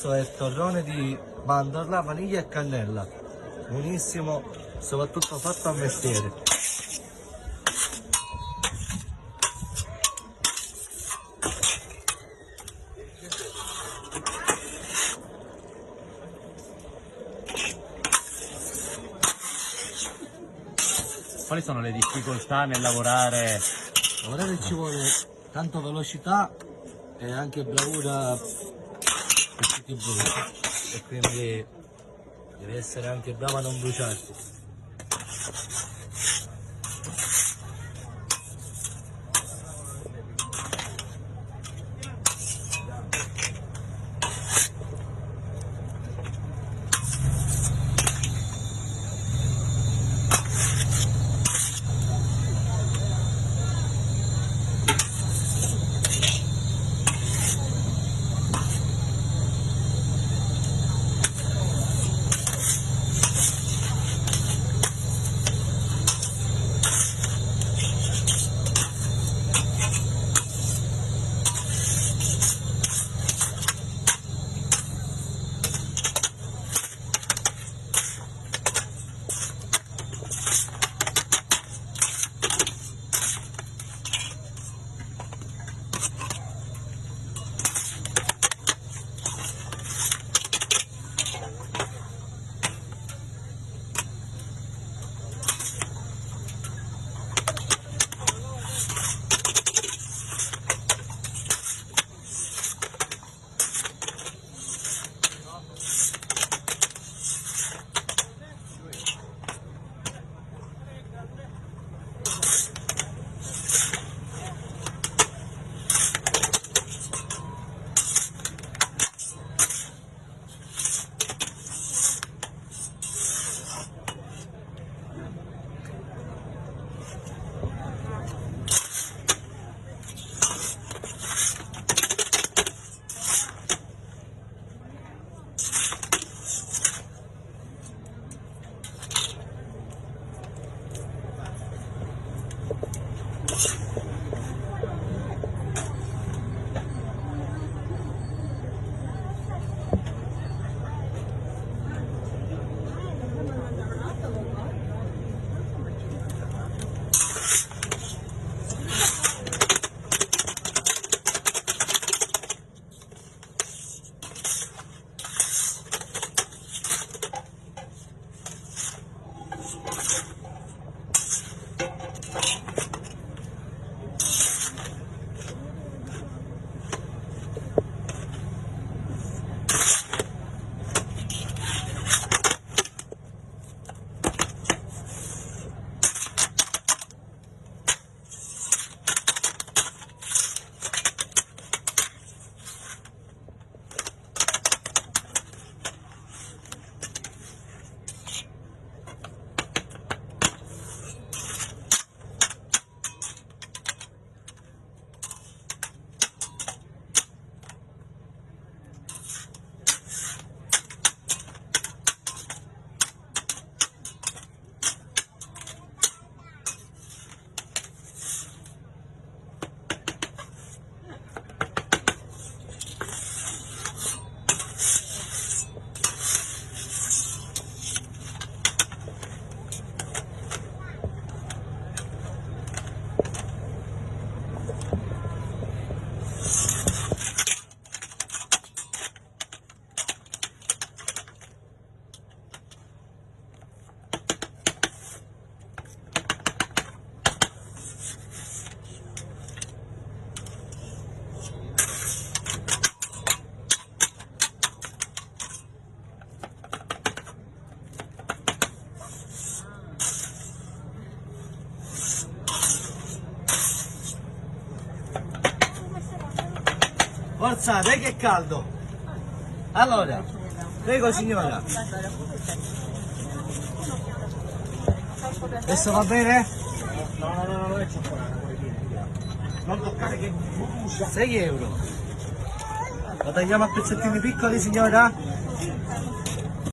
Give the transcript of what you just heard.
Questo è il torrone di mandorla, vaniglia e cannella, buonissimo, soprattutto fatto a mestiere. Quali sono le difficoltà nel lavorare? Lavorare ci vuole tanto velocità e anche bravura per tutti i bruci, e quindi devi essere anche bravo a non bruciarti. Forza, dai che è caldo! Allora, prego signora. Adesso va bene? No, è cioccolato. Non toccare che brucia. 6 euro. Lo tagliamo a pezzettini piccoli signora?